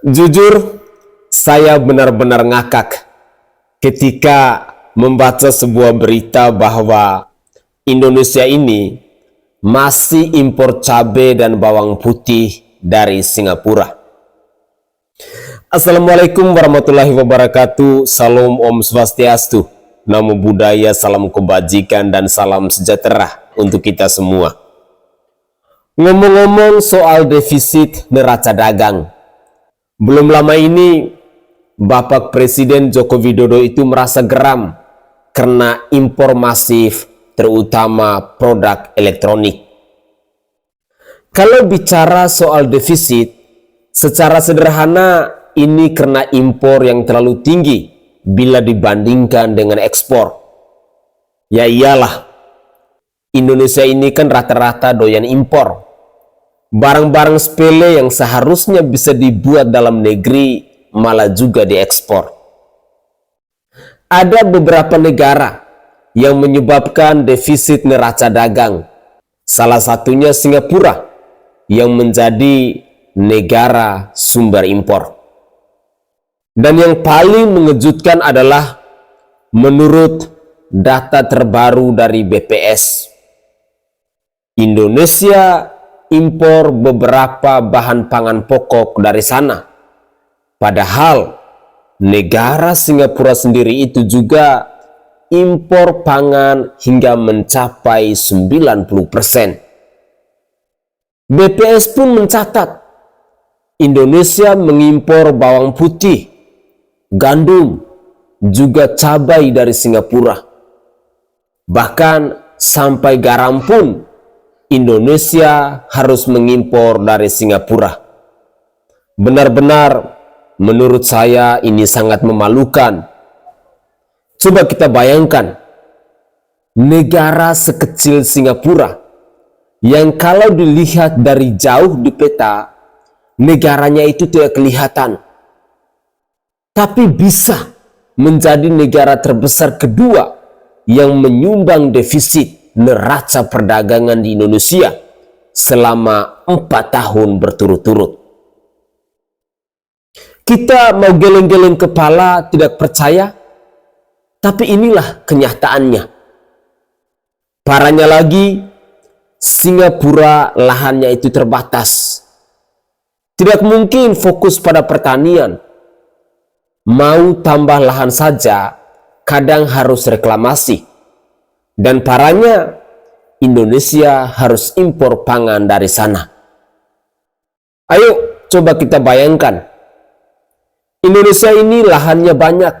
Jujur, saya benar-benar ngakak ketika membaca sebuah berita bahwa Indonesia ini masih impor cabai dan bawang putih dari Singapura. Assalamualaikum warahmatullahi wabarakatuh. Salam Om Swastiastu. Namo Buddhaya, salam kebajikan dan salam sejahtera untuk kita semua. Ngomong-ngomong soal defisit neraca dagang, belum lama ini Bapak Presiden Joko Widodo itu merasa geram karena impor masif terutama produk elektronik. Kalau bicara soal defisit, secara sederhana ini karena impor yang terlalu tinggi bila dibandingkan dengan ekspor. Ya iyalah, Indonesia ini kan rata-rata doyan impor. Barang-barang sepele yang seharusnya bisa dibuat dalam negeri malah juga diekspor. Ada beberapa negara yang menyebabkan defisit neraca dagang. Salah satunya Singapura yang menjadi negara sumber impor. Dan yang paling mengejutkan adalah menurut data terbaru dari BPS, Indonesia impor beberapa bahan pangan pokok dari sana. Padahal negara Singapura sendiri itu juga impor pangan hingga mencapai 90%. BPS pun mencatat Indonesia mengimpor bawang putih, gandum, juga cabai dari Singapura. Bahkan sampai garam pun Indonesia harus mengimpor dari Singapura. Benar-benar menurut saya ini sangat memalukan. Coba kita bayangkan, negara sekecil Singapura yang kalau dilihat dari jauh di peta, negaranya itu tidak kelihatan. Tapi bisa menjadi negara terbesar kedua yang menyumbang defisit neraca perdagangan di Indonesia selama 4 tahun berturut-turut. Kita mau geleng-geleng kepala tidak percaya, tapi inilah kenyataannya. Parahnya lagi, Singapura lahannya itu terbatas. Tidak mungkin fokus pada pertanian. Mau tambah lahan saja, kadang harus reklamasi. Dan parahnya, Indonesia harus impor pangan dari sana. Ayo coba kita bayangkan. Indonesia ini lahannya banyak.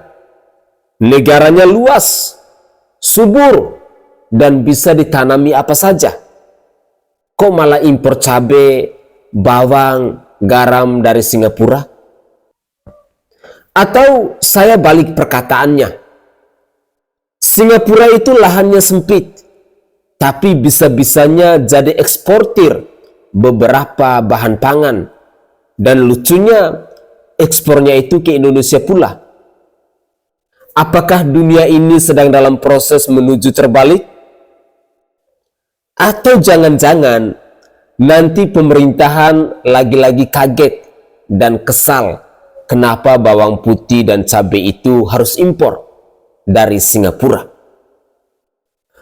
Negaranya luas, subur, dan bisa ditanami apa saja. Kok malah impor cabai, bawang, garam dari Singapura? Atau saya balik perkataannya. Singapura itu lahannya sempit, tapi bisa-bisanya jadi eksportir beberapa bahan pangan. Dan lucunya, ekspornya itu ke Indonesia pula. Apakah dunia ini sedang dalam proses menuju terbalik? Atau jangan-jangan nanti pemerintahan lagi-lagi kaget dan kesal kenapa bawang putih dan cabai itu harus impor dari Singapura.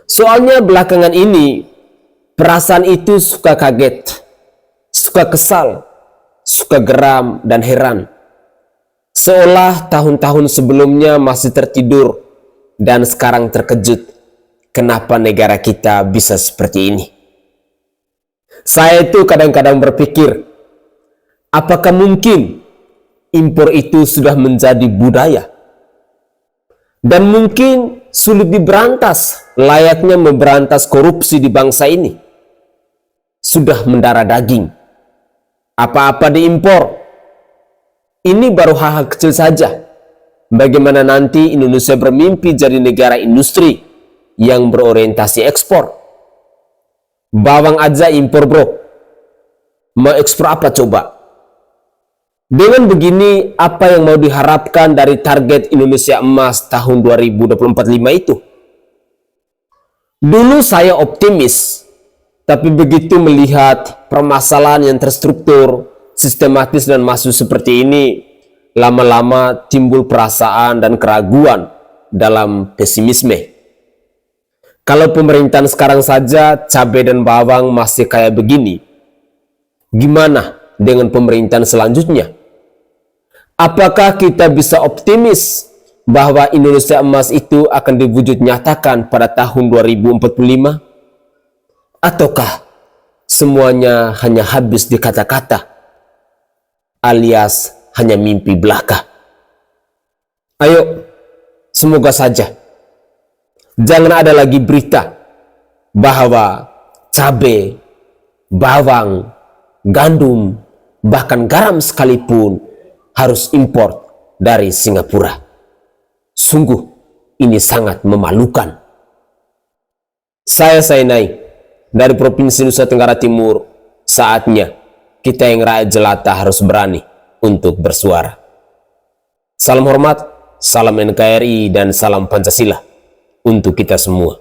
Soalnya belakangan ini perasaan itu suka kaget, suka kesal, suka geram dan heran. Seolah tahun-tahun sebelumnya masih tertidur dan sekarang terkejut kenapa negara kita bisa seperti ini. Saya itu kadang-kadang berpikir, apakah mungkin impor itu sudah menjadi budaya? Dan mungkin sulit diberantas layaknya memberantas korupsi di bangsa ini. Sudah mendarah daging. Apa-apa diimpor. Ini baru hal-hal kecil saja. Bagaimana nanti Indonesia bermimpi jadi negara industri yang berorientasi ekspor. Bawang aja impor bro. Mau ekspor apa coba? Dengan begini, apa yang mau diharapkan dari target Indonesia Emas tahun 2045 itu? Dulu saya optimis, tapi begitu melihat permasalahan yang terstruktur, sistematis dan masif seperti ini, lama-lama timbul perasaan dan keraguan dalam pesimisme. Kalau pemerintahan sekarang saja cabai dan bawang masih kayak begini, gimana dengan pemerintahan selanjutnya? Apakah kita bisa optimis bahwa Indonesia emas itu akan diwujud nyatakan pada tahun 2045? Ataukah semuanya hanya habis di kata-kata, alias hanya mimpi belaka? Ayo, semoga saja jangan ada lagi berita bahwa cabai, bawang, gandum, bahkan garam sekalipun harus impor dari Singapura. Sungguh ini sangat memalukan. Saya Sainai dari Provinsi Nusa Tenggara Timur. Saatnya kita yang rakyat jelata harus berani untuk bersuara. Salam hormat, salam NKRI, dan salam Pancasila untuk kita semua.